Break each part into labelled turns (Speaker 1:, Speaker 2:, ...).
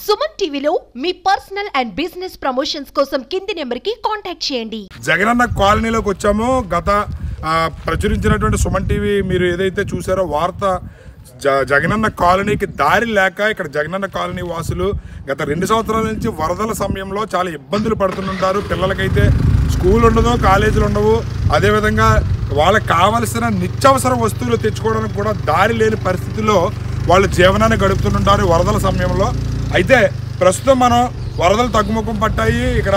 Speaker 1: సుమన్ టీవీలో మీ personal and business promotions కోసం కింది నెంబర్కి కాంటాక్ట్ చేయండి.
Speaker 2: జగనన్న కాలనీలోకి వచ్చాము. గత ప్రచురించినటువంటి సుమన్ టీవీ మీరు ఏదైతే చూసారో వార్త, జగనన్న కాలనీకి దారి లేక ఇక్కడ జగనన్న కాలనీ వాసులు గత 2 సంవత్సరాల నుంచి వరదల సమయంలో చాలా ఇబ్బందులు పడుతుంటారు. పిల్లలకైతే స్కూల్ ఉండదు, కాలేజీలు ఉండవు. అదేవిధంగా వాళ్ళకి కావలసిన నిత్యావసర వస్తువులు తెచ్చుకోవడానికి కూడా దారి లేని పరిస్థితిలో వాళ్ళు జీవనాన్ని గడుపుతుంటారు వరదల సమయంలో. అయితే ప్రస్తుతం మనం వరదలు తగ్గుముఖం పట్టాయి. ఇక్కడ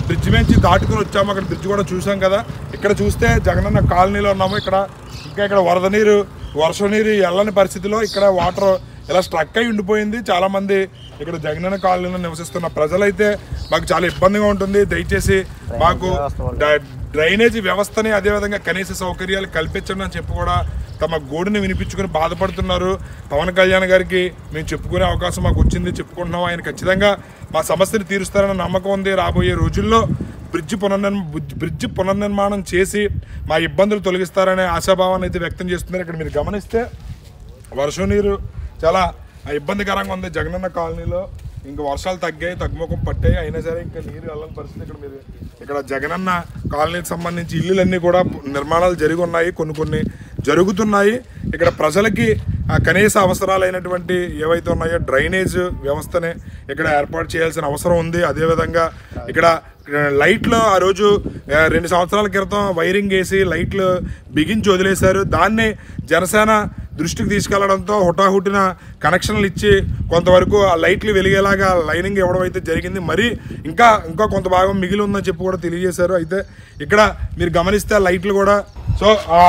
Speaker 2: బ్రిడ్జ్ నుంచి దాటుకుని వచ్చాము. అక్కడ బ్రిడ్జ్ కూడా చూసాం కదా. ఇక్కడ చూస్తే జగనన్న కాలనీలో ఉన్నాము. ఇక్కడ వరద నీరు, వర్షం నీరు వెళ్ళని పరిస్థితిలో ఇక్కడ వాటర్ ఇలా స్ట్రక్ అయి ఉండిపోయింది. చాలామంది ఇక్కడ జగనన్న కాలనీలో నివసిస్తున్న ప్రజలైతే మాకు చాలా ఇబ్బందిగా ఉంటుంది. దయచేసి మాకు డ్రైనేజీ వ్యవస్థని, అదేవిధంగా కనీస సౌకర్యాలు కల్పించండి అని చెప్పి కూడా తమ గోడుని వినిపించుకుని బాధపడుతున్నారు. పవన్ కళ్యాణ్ గారికి మేము చెప్పుకునే అవకాశం మాకు వచ్చింది, చెప్పుకుంటున్నాం. ఆయన ఖచ్చితంగా మా సమస్యను తీరుస్తారన్న నమ్మకం ఉంది. రాబోయే రోజుల్లో బ్రిడ్జ్ పునర్నిర్మాణం చేసి మా ఇబ్బందులు తొలగిస్తారనే ఆశాభావాన్ని అయితే వ్యక్తం చేస్తున్నారు. ఇక్కడ మీరు గమనిస్తే వర్షం నీరు చాలా ఇబ్బందికరంగా ఉంది జగనన్న కాలనీలో. ఇంకా వర్షాలు తగ్గాయి, తగ్గుముఖం పట్టాయి, అయినా సరే ఇంకా నీరు వెళ్ళని పరిస్థితి. ఇక్కడ జగనన్న కాలనీకి సంబంధించి ఇల్లులన్నీ కూడా నిర్మాణాలు జరిగి ఉన్నాయి, కొన్ని జరుగుతున్నాయి. ఇక్కడ ప్రజలకి కనీస అవసరాలైనటువంటి ఏవైతే ఉన్నాయో డ్రైనేజ్ వ్యవస్థనే ఇక్కడ ఏర్పాటు చేయాల్సిన అవసరం ఉంది. అదేవిధంగా ఇక్కడ లైట్లు ఆ రోజు 2 సంవత్సరాల క్రితం వైరింగ్ వేసి లైట్లు బిగించి వదిలేశారు. దాన్ని జనసేన దృష్టికి తీసుకెళ్లడంతో హుటాహుటిన కనెక్షన్లు ఇచ్చి కొంతవరకు ఆ లైట్లు వెలిగేలాగా లైనింగ్ ఇవ్వడం అయితే జరిగింది. మరి ఇంకా కొంత భాగం మిగిలి ఉందని చెప్పి కూడా తెలియజేశారు. అయితే ఇక్కడ మీరు గమనిస్తే లైట్లు కూడా ఆ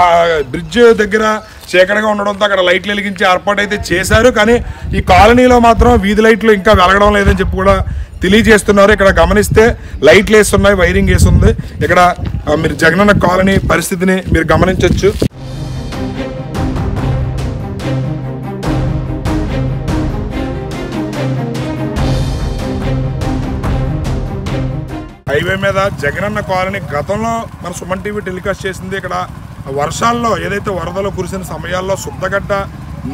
Speaker 2: బ్రిడ్జ్ దగ్గర చీకటిగా ఉండడంతో అక్కడ లైట్లు వెలిగించి ఏర్పాటు అయితే చేశారు. కానీ ఈ కాలనీలో మాత్రం వీధి లైట్లు ఇంకా వెలగడం లేదని చెప్పి కూడా తెలియజేస్తున్నారు. ఇక్కడ గమనిస్తే లైట్లు వేస్తున్నాయి, వైరింగ్ వేస్తుంది. ఇక్కడ మీరు జగనన్న కాలనీ పరిస్థితిని మీరు గమనించవచ్చు. హైవే మీద జగనన్న కాలనీ గతంలో మన సుమన్ టీవీ టెలికాస్ట్ చేసింది. ఇక్కడ వర్షాల్లో ఏదైతే వరదలు కురిసిన సమయాల్లో శుద్ధగడ్డ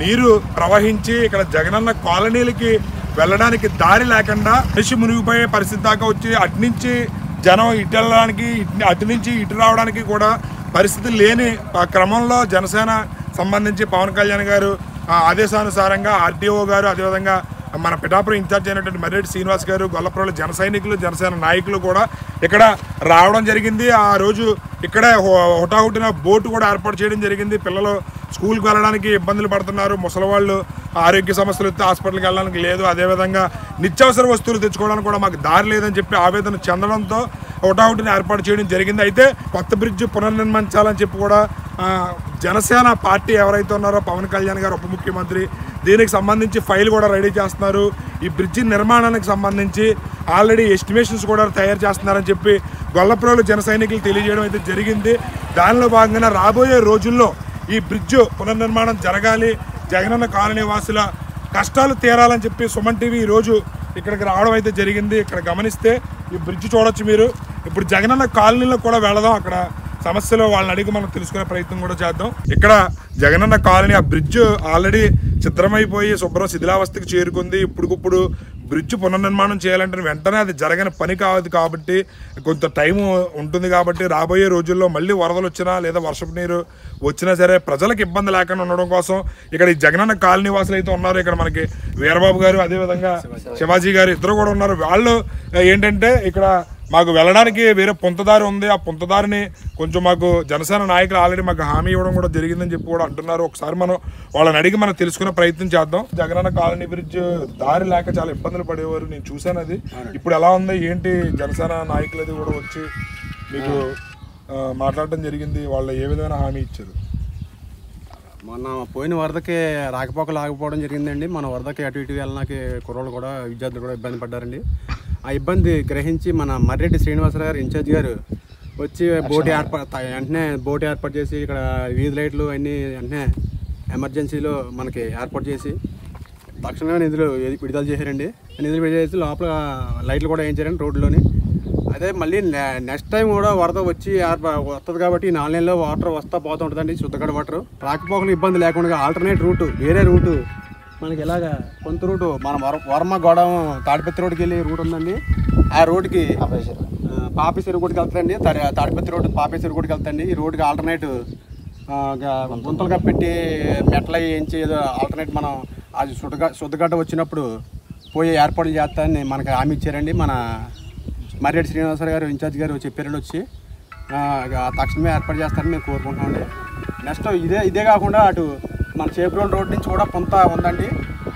Speaker 2: నీరు ప్రవహించి ఇక్కడ జగనన్న కాలనీలకి వెళ్ళడానికి దారి లేకుండా మనిషి మునిగిపోయే పరిస్థితి దాకా వచ్చి అటునుంచి జనం ఇటు వెళ్ళడానికి, అటు నుంచి ఇటు రావడానికి కూడా పరిస్థితి లేని క్రమంలో జనసేన సంబంధించి పవన్ కళ్యాణ్ గారు ఆదేశానుసారంగా ఆర్టీఓ గారు, అదేవిధంగా మన పిఠాపురం ఇన్ఛార్జ్ అయినటువంటి మర్రెడ్డి శ్రీనివాస్ గారు, గొల్లప్రోలు జన సైనికులు, జనసేన నాయకులు కూడా ఇక్కడ రావడం జరిగింది. ఆ రోజు ఇక్కడే హుటాహుటిన బోటు కూడా ఏర్పాటు చేయడం జరిగింది. పిల్లలు స్కూల్కి వెళ్ళడానికి ఇబ్బందులు పడుతున్నారు, ముసలివాళ్ళు ఆరోగ్య సమస్యలు వస్తే హాస్పిటల్కి వెళ్ళడానికి లేదు, అదేవిధంగా నిత్యావసర వస్తువులు తెచ్చుకోవడానికి కూడా మాకు దారి లేదని చెప్పి ఆవేదన చెందడంతో హుటాహుటిన ఏర్పాటు చేయడం జరిగింది. అయితే కొత్త బ్రిడ్జ్ పునర్నిర్మించాలని చెప్పి కూడా జనసేన పార్టీ ఎవరైతే ఉన్నారో పవన్ కళ్యాణ్ గారు ఉప ముఖ్యమంత్రి, దీనికి సంబంధించి ఫైల్ కూడా రెడీ చేస్తున్నారు. ఈ బ్రిడ్జి నిర్మాణానికి సంబంధించి ఆల్రెడీ ఎస్టిమేషన్స్ కూడా తయారు చేస్తున్నారని చెప్పి గొల్లప్రోలు జన సైనికులు తెలియజేయడం అయితే జరిగింది. దానిలో భాగంగా రాబోయే రోజుల్లో ఈ బ్రిడ్జ్ పునర్నిర్మాణం జరగాలి, జగనన్న కాలనీ వాసుల కష్టాలు తీరాలని చెప్పి సుమన్ టీవీ ఈరోజు ఇక్కడికి రావడం అయితే జరిగింది. ఇక్కడ గమనిస్తే ఈ బ్రిడ్జ్ చూడొచ్చు మీరు. ఇప్పుడు జగనన్న కాలనీలో కూడా వెళదాం, అక్కడ సమస్యలు వాళ్ళని అడిగి మనం తెలుసుకునే ప్రయత్నం కూడా చేద్దాం. ఇక్కడ జగనన్న కాలనీ ఆ బ్రిడ్జ్ ఆల్రెడీ చిత్రమైపోయి శుభ్రం శిథిలావస్థకి చేరుకుంది. ఇప్పుడుకిప్పుడు బ్రిడ్జ్ పునర్నిర్మాణం చేయాలంటే వెంటనే అది జరగని పని కాదు కాబట్టి కొంత టైం ఉంటుంది. కాబట్టి రాబోయే రోజుల్లో మళ్ళీ వరదలు వచ్చినా లేదా వర్షపు నీరు వచ్చినా సరే ప్రజలకు ఇబ్బంది లేకుండా ఉండడం కోసం ఇక్కడ ఈ జగనన్న కాలనీ వాసులు అయితే ఉన్నారు. ఇక్కడ మనకి వీరబాబు గారు, అదేవిధంగా శివాజీ గారు ఇద్దరు కూడా ఉన్నారు. వాళ్ళు ఏంటంటే ఇక్కడ మాకు వెళ్ళడానికి వేరే పొంతదారి ఉంది, ఆ పొంతదారిని కొంచెం మాకు జనసేన నాయకులు ఆల్రెడీ మాకు హామీ ఇవ్వడం కూడా జరిగిందని చెప్పి కూడా అంటున్నారు. ఒకసారి మనం వాళ్ళని అడిగి మనం తెలుసుకునే ప్రయత్నం చేద్దాం. జగనన్న కాలనీ బ్రిడ్జ్ దారి లేక చాలా ఇబ్బందులు పడేవారు, నేను చూశాను అది. ఇప్పుడు ఎలా ఉంది ఏంటి, జనసేన నాయకులు అది కూడా వచ్చి మీకు మాట్లాడటం జరిగింది, వాళ్ళు ఏ విధమైన హామీ ఇచ్చారు?
Speaker 3: మొన్న పోయిన వరదకి రాకపోకలు ఆగిపోవడం జరిగిందండి. మన వరదకి అటు ఇటు వెళ్ళడానికి కుర్రోళ్ళు కూడా, విద్యార్థులు కూడా ఇబ్బంది పడ్డారండి. ఆ ఇబ్బంది గ్రహించి మన మర్రెడ్డి శ్రీనివాసరావు గారు ఇన్ఛార్జ్ గారు వచ్చి వెంటనే బోటు ఏర్పాటు చేసి ఇక్కడ వీధి లైట్లు అన్నీ వెంటనే ఎమర్జెన్సీలో మనకి ఏర్పాటు చేసి తక్షణమే నిధులు విడుదల చేశారండి. నిధులు విడుదల చేసి లోపల లైట్లు కూడా వేయించారండి రోడ్లోని. అదే మళ్ళీ నెక్స్ట్ టైం కూడా వరద వచ్చి వస్తుంది కాబట్టి 4 నెలల్లో వాటర్ వస్తూ పోతూ ఉంటుందండి, శుద్ధగడ వాటర్. రాకపోకలు ఇబ్బంది లేకుండా ఆల్టర్నేట్ రూటు, వేరే రూటు మనకి ఇలాగ కొంత రూటు మన వర్మ గోడౌన్ తాడిపత్రి రోడ్డుకి వెళ్ళి రూట్ ఉందండి. ఆ రోడ్డుకి పాపేశ్వరి గుడికి వెళ్తారండి. తాడిపత్రి రోడ్డు పాపేశ్వరి గుడికి వెళ్తాండి. ఈ రోడ్డుకి ఆల్టర్నేట్ గుంతలుగా పెట్టి మెట్ల వేయించి ఏదో ఆల్టర్నేట్ మనం అది శుద్ధగడ్డ వచ్చినప్పుడు పోయి ఏర్పాట్లు చేస్తారని మనకి హామీ ఇచ్చారండి. మన మర్రెడ్డి శ్రీనివాసరావు గారు ఇన్ఛార్జ్ గారు చెప్పారండి వచ్చి తక్షణమే ఏర్పాటు చేస్తారని మేము కోరుకుంటున్నామండి. నెక్స్ట్ ఇదే కాకుండా అటు మన చేపురోల్ రోడ్ నుంచి కూడా కొంత ఉందండి.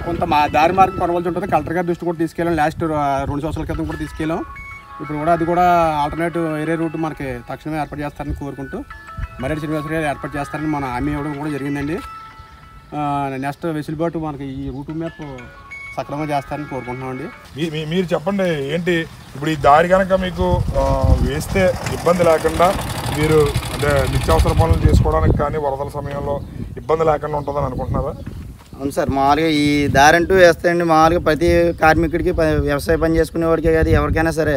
Speaker 3: కొంత మా దారి మార్గం కొనవలసి ఉంటుంది. కలెక్టర్ గారి దృష్టి కూడా తీసుకెళ్ళాం. లాస్ట్ 2 సంవత్సరాల క్రితం కూడా తీసుకెళ్ళాం. ఇప్పుడు కూడా అది కూడా ఆల్టర్నేటివ్ వేరే రూట్ మనకి తక్షణమే ఏర్పాటు చేస్తారని కోరుకుంటూ మర్రెడ్డి శ్రీనివాసరావు గారు ఏర్పాటు చేస్తారని మన హామీ ఇవ్వడం కూడా జరిగిందండి. నెక్స్ట్ వెసులుబాటు మనకి ఈ రూట్ మ్యాప్ సక్రమంగా చేస్తారని కోరుకుంటున్నామండి.
Speaker 2: మీరు చెప్పండి ఏంటి ఇప్పుడు ఈ దారి కనుక మీకు వేస్తే ఇబ్బంది లేకుండా మీరు అంటే నిత్యావసర పనులు చేసుకోవడానికి కానీ వరదల సమయంలో ఇబ్బంది లేకుండా ఉంటుందని అనుకుంటున్నారా?
Speaker 4: అవును సార్, మామూలుగా ఈ దారి అంటూ వేస్తాయండి. మామూలుగా ప్రతి కార్మికుడికి వ్యవసాయ పని చేసుకునేవాడికే కాదు ఎవరికైనా సరే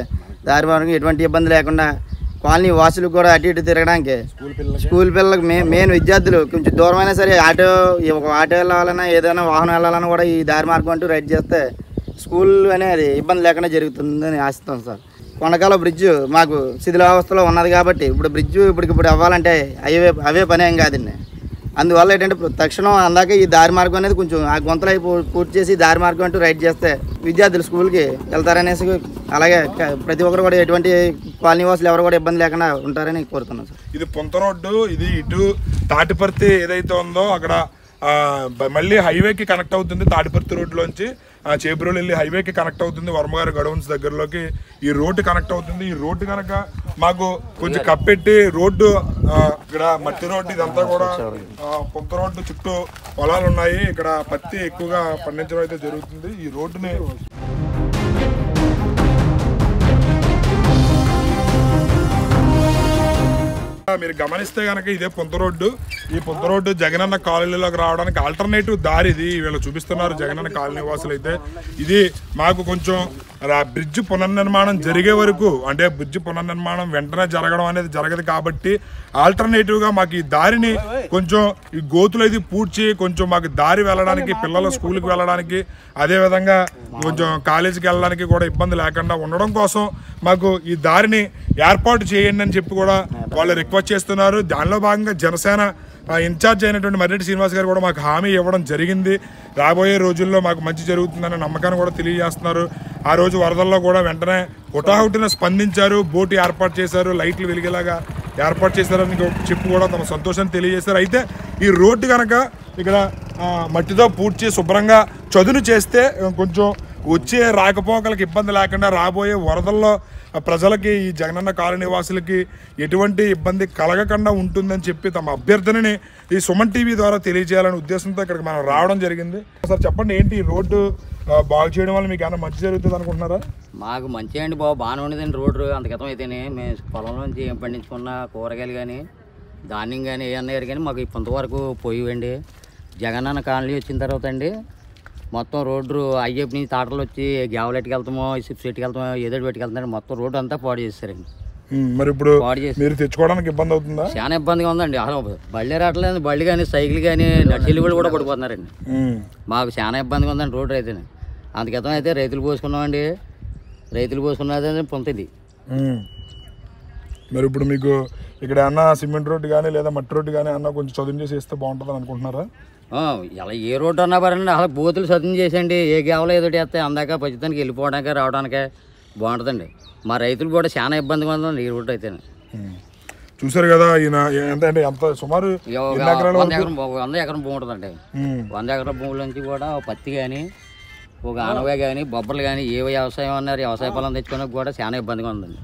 Speaker 4: దారి మార్గం ఎటువంటి ఇబ్బంది లేకుండా కాలనీ వాసులకు కూడా అటు ఇటు తిరగడానికి స్కూల్ పిల్లలకు మెయిన్ విద్యార్థులు కొంచెం దూరమైనా సరే ఆటో వెళ్ళాలన్నా ఏదైనా వాహనం వెళ్ళాలన్నా కూడా ఈ దారి మార్గం అంటూ రైడ్ చేస్తే స్కూల్ అనేది ఇబ్బంది లేకుండా జరుగుతుందని ఆశిస్తాం సార్. కొండకాల బ్రిడ్జ్ మాకు శిథిలావస్థలో ఉన్నది కాబట్టి ఇప్పుడు బ్రిడ్జ్ ఇప్పుడు అవ్వాలంటే అవే పని ఏం కాదండి. అందువల్ల ఏంటంటే తక్షణం అందాక ఈ దారి మార్గం అనేది కొంచెం ఆ గుంతలు పూర్తి చేసి దారి మార్గం అంటూ రైడ్ చేస్తే విద్యార్థులు స్కూల్కి వెళ్తారనేసి, అలాగే ప్రతి ఒక్కరు కూడా ఎటువంటి కాలనీ వాసులు ఎవరు కూడా ఇబ్బంది లేకుండా ఉంటారని కోరుతున్నాం సార్.
Speaker 2: ఇది పొంత రోడ్డు, ఇది ఇటు తాటిపర్తి ఏదైతే ఉందో అక్కడ మళ్ళీ హైవేకి కనెక్ట్ అవుతుంది. తాడిపర్తి రోడ్లోంచి చేబ్రోలు వెళ్ళి హైవేకి కనెక్ట్ అవుతుంది. వర్మగారి గడౌన్స్ దగ్గరలోకి ఈ రోడ్డు కనెక్ట్ అవుతుంది. ఈ రోడ్డు కనుక మాకు కొంచెం కప్పెట్టి రోడ్డు ఇక్కడ మట్టి రోడ్డు ఇదంతా కూడా పొంత రోడ్డు చుట్టూ పొలాలు ఉన్నాయి. ఇక్కడ పత్తి ఎక్కువగా పండించడం అయితే జరుగుతుంది. ఈ రోడ్డుని మీరు గమనిస్తే కనుక ఇదే పొంత రోడ్డు. ఈ పొంత రోడ్డు జగనన్న కాలనీలోకి రావడానికి ఆల్టర్నేటివ్ దారి ఇది. వీళ్ళు చూపిస్తున్నారు జగనన్న కాలనీ వాసులు అయితే. ఇది మాకు కొంచెం బ్రిడ్జ్ పునర్నిర్మాణం జరిగే వరకు, అంటే బ్రిడ్జ్ పునర్నిర్మాణం వెంటనే జరగడం అనేది జరగదు కాబట్టి ఆల్టర్నేటివ్గా మాకు ఈ దారిని కొంచెం ఈ గోతులు అయితే పూడ్చి కొంచెం మాకు దారి వెళ్ళడానికి, పిల్లల స్కూల్కి వెళ్ళడానికి, అదేవిధంగా కొంచెం కాలేజీకి వెళ్ళడానికి కూడా ఇబ్బంది లేకుండా ఉండడం కోసం మాకు ఈ దారిని ఏర్పాటు చేయండి అని చెప్పి కూడా వాళ్ళు రిక్వెస్ట్ చేస్తున్నారు. దానిలో భాగంగా జనసేన ఇన్ఛార్జ్ అయినటువంటి మర్రెడ్డి శ్రీనివాస్ గారు కూడా మాకు హామీ ఇవ్వడం జరిగింది. రాబోయే రోజుల్లో మాకు మంచి జరుగుతుందనే నమ్మకాన్ని కూడా తెలియజేస్తున్నారు. ఆ రోజు వరదల్లో కూడా వెంటనే హుటాహుటిన స్పందించారు, బోటు ఏర్పాటు చేశారు, లైట్లు వెలిగేలాగా ఏర్పాటు చేశారని చెప్పి కూడా తమ సంతోషాన్ని తెలియజేశారు. అయితే ఈ రోడ్డు కనుక ఇక్కడ మట్టితో పూడ్చి శుభ్రంగా చదును చేస్తే కొంచెం వచ్చే రాకపోకలకు ఇబ్బంది లేకుండా రాబోయే వరదల్లో ప్రజలకి ఈ జగనన్న కాలనీ వాసులకి ఎటువంటి ఇబ్బంది కలగకుండా ఉంటుందని చెప్పి తమ అభ్యర్థనని ఈ సుమన్ టీవీ ద్వారా తెలియజేయాలనే ఉద్దేశంతో ఇక్కడికి మనం రావడం జరిగింది. సార్ చెప్పండి, ఏంటి ఈ రోడ్డు బాగు చేయడం వల్ల మీకు ఏమైనా మంచి జరుగుతుంది అనుకుంటున్నారా?
Speaker 5: మాకు మంచి అండి బాబు, బాగానే ఉండేదండి రోడ్డు. అంత క్రితం అయితేనే మేము పొలంలో నుంచి ఏం పండించుకున్న కూరగాయలు కానీ ధాన్యం కానీ ఏమన్నా కానీ మాకు ఇంతవరకు పోయివండి. జగనన్న కాలనీ వచ్చిన తర్వాత అండి మొత్తం రోడ్డు అయ్యప్ప నుంచి తాటలు వచ్చి గ్యావలెట్కి వెళ్తామో సిప్సెట్కి వెళ్తామో ఏదో పెట్టుకెళ్తామండి. మొత్తం రోడ్డు అంతా పాడు చేస్తారండి.
Speaker 2: మరి ఇప్పుడు మీరు తెచ్చుకోవడానికి ఇబ్బంది అవుతుందా?
Speaker 5: చాలా ఇబ్బందిగా ఉందండి. అసలు బళ్ళే రావట్లేదు, బళ్ళు కానీ సైకిల్ కానీ నడిచెల్లి కూడా పడిపోతున్నారండి. మాకు చాలా ఇబ్బందిగా ఉందండి రోడ్డు అయితే. అందుకేతం అయితే రైతులు పోసుకున్నామండి, రైతులు పోసుకున్నది పొంతది.
Speaker 2: మరి ఇప్పుడు మీకు ఇక్కడ అన్న సిమెంట్ రోడ్డు కానీ లేదా మట్టి రోడ్డు కానీ అన్న కొంచెం చదువు చేసి ఇస్తే బాగుంటుంది అనుకుంటున్నారా?
Speaker 5: ఇలా ఏ రోడ్డు అన్నా పరండి, అసలు బూతులు సదును చేసండి, ఏ గేవలో ఏదో వేస్తే అందాక పచ్చితానికి వెళ్ళిపోవడానికి రావడానికి బాగుంటుందండి. మా రైతులు కూడా చాలా ఇబ్బందిగా ఉందండి ఈ రోడ్డు అయితే.
Speaker 2: చూసారు కదా, ఈయన ఎంత సుమారు
Speaker 5: 100 ఎకరం భూమి ఉంటుందండి. 100 ఎకరం భూముల నుంచి కూడా పత్తి కానీ ఒక ఆనవే కానీ బొబ్బర్లు కానీ ఏ వ్యవసాయం అన్నారు వ్యవసాయ పొలం తెచ్చుకోవడానికి కూడా చాలా ఇబ్బందిగా ఉందండి.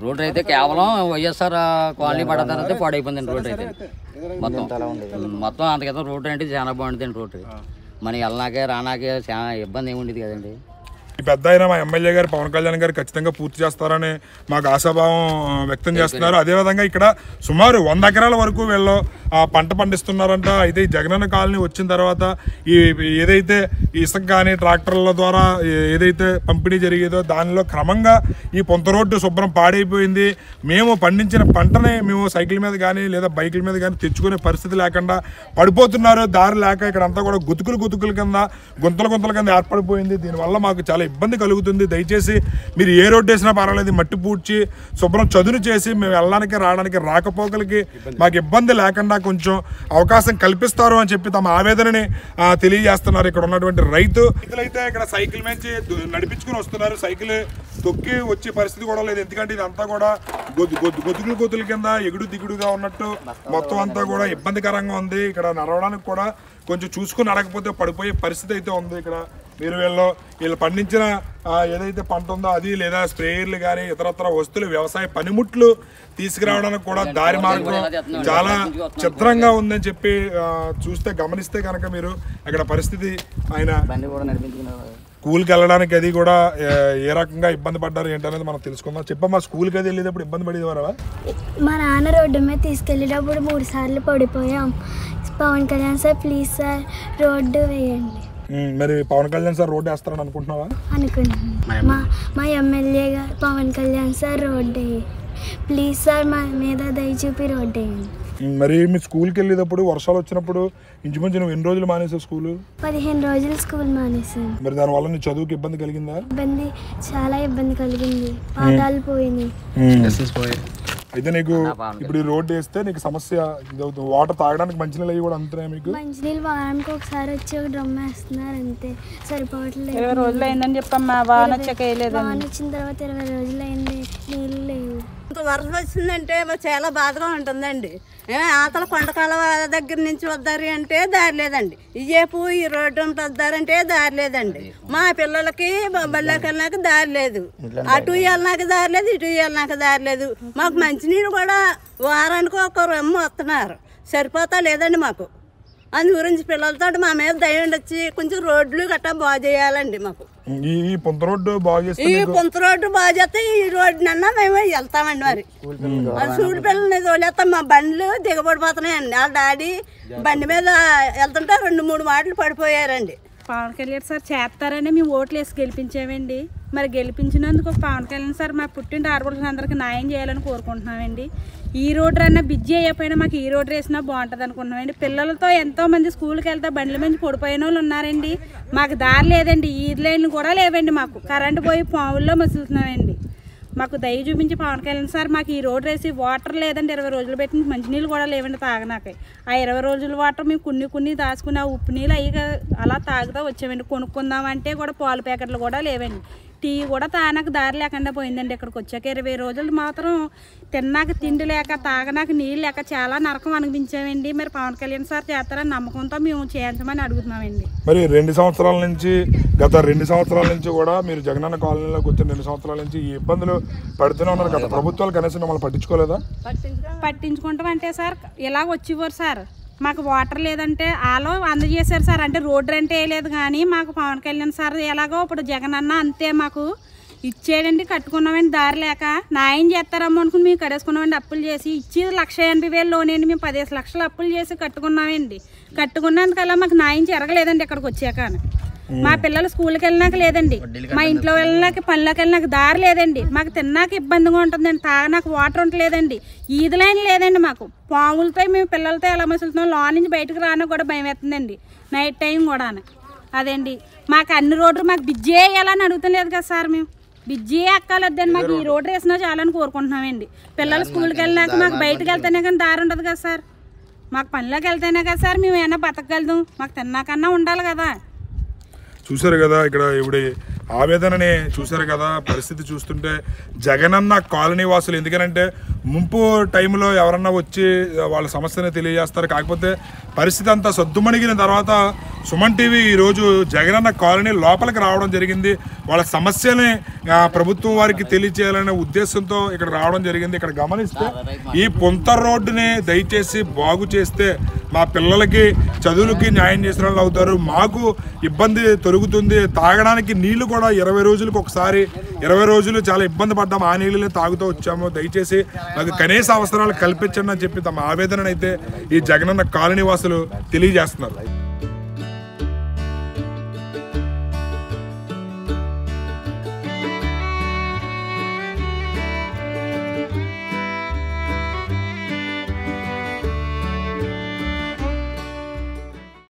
Speaker 5: రోడ్డు అయితే కేవలం వైఎస్ఆర్ కాలనీ పడ్డ తర్వాత పాడైపోయిందండి రోడ్డు అయితే మొత్తం. అంతకైతే రోడ్డు అంటే చాలా బాగుంటుందండి. రోడ్డు మనం వెళ్ళనాకే రానాకే చాలా ఇబ్బంది ఏమి ఉండేది కదండి.
Speaker 2: పెద్ద అయినా మా ఎమ్మెల్యే గారు పవన్ కళ్యాణ్ గారు ఖచ్చితంగా పూర్తి చేస్తారని మాకు ఆశాభావం వ్యక్తం చేస్తున్నారు. అదేవిధంగా ఇక్కడ సుమారు 100 ఎకరాల వరకు వీళ్ళు పంట పండిస్తున్నారంట. అయితే ఈ జగనన్న కాలనీ వచ్చిన తర్వాత ఏదైతే ఇసుక కానీ ట్రాక్టర్ల ద్వారా ఏదైతే పంపిణీ జరిగేదో దానిలో క్రమంగా ఈ పొంత రోడ్డు శుభ్రం పాడైపోయింది. మేము పండించిన పంటని మేము సైకిల్ మీద కానీ లేదా బైకుల మీద కానీ తెచ్చుకునే పరిస్థితి లేకుండా పడిపోతున్నారు. దారి లేక ఇక్కడ అంతా కూడా గుతుకుల కింద గుంతల కింద ఏర్పడిపోయింది. దీనివల్ల మాకు చాలా ఇబ్బంది కలుగుతుంది. దయచేసి మీరు ఏ రోడ్డు వేసినా పర్వాలేదు, మట్టి పూడ్చి శుభ్రం చదును చేసి మేము వెళ్ళడానికి రావడానికి రాకపోకలకి మాకు ఇబ్బంది లేకుండా కొంచెం అవకాశం కల్పిస్తారు అని చెప్పి తమ ఆవేదనని తెలియజేస్తున్నారు ఇక్కడ ఉన్నటువంటి రైతులైతే. ఇక్కడ సైకిల్ నుంచి నడిపించుకుని వస్తున్నారు. సైకిల్ తొక్కి వచ్చే పరిస్థితి కూడా లేదు. ఎందుకంటే ఇదంతా కూడా గొతుకుల కింద ఎగుడు దిగుడుగా ఉన్నట్టు మొత్తం అంతా కూడా ఇబ్బందికరంగా ఉంది. ఇక్కడ నడవడానికి కూడా కొంచెం చూసుకుని నడకపోతే పడిపోయే పరిస్థితి అయితే ఉంది. ఇక్కడ మీరు వీళ్ళు పండించిన ఏదైతే పంట ఉందో అది లేదా స్ప్రేయర్లు కానీ ఇతరత్ర వస్తువులు వ్యవసాయ పనిముట్లు తీసుకురావడానికి కూడా దారి మార్గం చాలా చిత్రంగా ఉందని చెప్పి గమనిస్తే కనుక మీరు అక్కడ పరిస్థితి ఆయన స్కూల్కి వెళ్ళడానికి అది కూడా ఏ రకంగా ఇబ్బంది పడ్డారు ఏంటనేది మనం తెలుసుకుందాం. చెప్పమ్మా, స్కూల్కి అది వెళ్ళేటప్పుడు ఇబ్బంది పడేవారా?
Speaker 6: మా నాన్న రోడ్డు మీద తీసుకెళ్ళేటప్పుడు 3 సార్లు పడిపోయాం. Pawan Kalyan sir please sir road వేయండి.
Speaker 2: మరి పవన్ కళ్యాణ్ సార్ రోడ్డు వేస్తారని అనుకుంటున్నావా?
Speaker 6: అనుకుంటున్నాను. మా ఎమ్మెల్యే గారు Pawan Kalyan sir road please sir మా మీద దయ చూపి రోడ్డు వేయండి.
Speaker 2: మరి మీ స్కూల్కి వెళ్ళేటప్పుడు వర్షాలు వచ్చినప్పుడు ఇంచుమించు నువ్వు ఎన్ని రోజులు మానేసావు స్కూల్?
Speaker 6: 15 రోజులు స్కూల్ మానేసాను.
Speaker 2: మరి దానివల్ల నీ చదువుకి ఇబ్బంది కలిగిందా?
Speaker 6: చాలా ఇబ్బంది కలిగింది. పాఠాలు పోయినాయి.
Speaker 2: అయితే నీకు ఇప్పుడు ఈ రోడ్డు వేస్తే నీకు సమస్య వాటర్ తాగడానికి మంచినీళ్ళు అవి కూడా అందుతున్నాయి మీకు?
Speaker 6: మంచినీళ్ళు వారానికి ఒకసారి వచ్చి ఒక డ్రమ్ వేస్తున్నారు అంతే, సరిపోవట్లేదు.
Speaker 7: 20 రోజులు అయిందని చెప్పమ్మా. వాన
Speaker 6: వచ్చిన తర్వాత 20 రోజులు అయింది, నీళ్ళు లేవు.
Speaker 8: వరద వచ్చిందంటే చాలా బాధగా ఉంటుందండి. ఆతల కొండకాల దగ్గర నుంచి వద్దారు అంటే దారి లేదండి. ఇజేపు ఈ రోడ్డు వద్దారంటే దారి లేదండి. మా పిల్లలకి బళ్ళకి వెళ్ళినాక దారి లేదు, అటు వెళ్ళినాక దారి లేదు, ఇటు వెళ్ళినాక దారి లేదు. మాకు మంచినీళ్ళు కూడా వారానికి ఒక రమ్ము వస్తున్నారు, సరిపోతా లేదండి మాకు. అందు గురించి పిల్లలతో మా మీద దయ వచ్చి కొంచెం రోడ్లు గట్టా బాగు చేయాలండి మాకు.
Speaker 2: ఈ పొంత రోడ్డు బాగు
Speaker 8: చేస్తే ఈ రోడ్డునన్నా మేము వెళ్తామండి. మరి స్కూల్ పిల్లల్ని తోలేస్తాం. మా బండ్లు దిగబడిపోతున్నాయండి. వాళ్ళ డాడీ బండి మీద వెళ్తుంటే 2-3 మాటలు పడిపోయారండి.
Speaker 7: పవన్ కళ్యాణ్ సార్ చేస్తారని మేము ఓట్లు వేసి గెలిపించామండి. మరి గెలిపించినందుకు పవన్ కళ్యాణ్ సార్ మా పుట్టిన ఆడపడుచులు అందరికీ న్యాయం చేయాలని కోరుకుంటున్నామండి. ఈ రోడ్డు అన్నా బిజ్జి అయిపోయినా మాకు ఈ రోడ్డు వేసినా బాగుంటుంది అనుకుంటున్నామండి. పిల్లలతో ఎంతోమంది స్కూల్కి వెళ్తే బండ్ల మీద పడిపోయిన వాళ్ళు ఉన్నారండి. మాకు దారి లేదండి, ఈ లైన్లు కూడా లేవండి. మాకు కరెంటు పోయి పావుల్లో మసులుతున్నామండి. మాకు దయ చూపించి పవన్ కళ్యాణ్ సార్ మాకు ఈ రోడ్డు వేసి వాటర్ లేదండి. 20 రోజులు పెట్టి మంచినీళ్ళు కూడా లేవండి తాగనాక. ఆ 20 రోజుల వాటర్ మేము కొన్ని దాచుకుని ఆ ఉప్పు నీళ్ళు అవి అలా తాగుతూ వచ్చామండి. కొనుక్కుందామంటే కూడా పాలు ప్యాకెట్లు కూడా లేవండి. టీ కూడా తాగనాక దారి లేకుండా పోయిందండి. ఇక్కడికి వచ్చాక 20 రోజులు మాత్రం తిన్నాక తిండి లేక తాగనాక నీళ్ళు లేక చాలా నరకం అనిపించామండి. మరి పవన్ కళ్యాణ్ సార్ చేస్తారని నమ్మకంతో మేము చేయించమని అడుగుతున్నామండి.
Speaker 2: మరి గత 2 సంవత్సరాల నుంచి కూడా మీరు జగనన్న కాలనీలోకి వచ్చిన 2 సంవత్సరాల నుంచి ఈ ఇబ్బందులు పడుతూనే ఉన్నారు. గత ప్రభుత్వాలు కనీసం మమ్మల్ని పట్టించుకోలేదా?
Speaker 7: పట్టించుకుంటాం అంటే సార్ ఇలాగ వచ్చేవారు సార్. మాకు వాటర్ లేదంటే వాళ్ళు అందజేశారు సార్. అంటే రోడ్డు అంటే వేయలేదు కానీ మాకు పవన్ కళ్యాణ్ సార్ ఎలాగో ఇప్పుడు జగన్ అన్న అంతే మాకు ఇచ్చేయండి. కట్టుకున్నామండి దారి లేక న్యాయం చేస్తారమ్మో అనుకుని మేము కడేసుకున్నామండి. అప్పులు చేసి ఇచ్చేది 1,80,000 లోన్ అండి. మేము 15 లక్షలు అప్పులు చేసి కట్టుకున్నామండి. కట్టుకున్నందుకల్లా మాకు న్యాయం జరగలేదండి. ఇక్కడికి వచ్చాక మా పిల్లలు స్కూల్కి వెళ్ళినాక లేదండి, మా ఇంట్లో వెళ్ళినాక పనిలోకి వెళ్ళినాక దారి లేదండి. మాకు తిన్నాక ఇబ్బందిగా ఉంటుందండి, తాగనాక వాటర్ ఉండలేదండి, ఈది లైన్ లేదండి. మాకు పాములతో మేము పిల్లలతో ఎలా మసులుతున్నాం, లోన్ నుంచి బయటకు రానా కూడా భయం వేస్తుందండి నైట్ టైం కూడా. అదండి మాకు అన్ని రోడ్లు మాకు బిజ్జి వేయాలని అడుగుతలేదు కదా సార్. మేము బిజ్జి ఎక్కాలొద్దండి, మాకు ఈ రోడ్డు వేసినా చాలని కోరుకుంటున్నామండి. పిల్లలు స్కూల్కి వెళ్ళినాక మాకు బయటకు వెళ్తేనే కానీ దారి ఉండదు కదా సార్. మాకు పనిలోకి వెళ్తేనే కదా సార్ మేము ఏమైనా బతకగలుగుతాం. మాకు తిన్నాకన్నా ఉండాలి కదా.
Speaker 2: చూసారు కదా ఇక్కడ ఇప్పుడు ఆవేదనని చూసారు కదా. పరిస్థితి చూస్తుంటే జగనన్న కాలనీ వాసులు ఎందుకనంటే ముంపు టైంలో ఎవరన్నా వచ్చి వాళ్ళ సమస్యని తెలియజేస్తారు. కాకపోతే పరిస్థితి అంతా సద్దుమణిగిన తర్వాత సుమన్ టీవీ ఈరోజు జగనన్న కాలనీ లోపలికి రావడం జరిగింది. వాళ్ళ సమస్యని ప్రభుత్వం వారికి తెలియచేయాలనే ఉద్దేశంతో ఇక్కడ రావడం జరిగింది. ఇక్కడ గమనిస్తే ఈ పుంతర్ రోడ్డుని దయచేసి బాగు చేస్తే మా పిల్లలకి చదువులకి న్యాయం చేసిన వాళ్ళు అవుతారు. మాకు ఇబ్బంది తొలుగుతుంది. తాగడానికి నీళ్లు కూడా 20 రోజులకు ఒకసారి 20 రోజులు చాలా ఇబ్బంది పడ్డాము. ఆ నీళ్ళని తాగుతూ వచ్చాము. దయచేసి నాకు కనీస అవసరాలు కల్పించండి అని చెప్పి తమ ఆవేదనను అయితే ఈ జగనన్న కాలనీ వాసులు తెలియజేస్తున్నారు.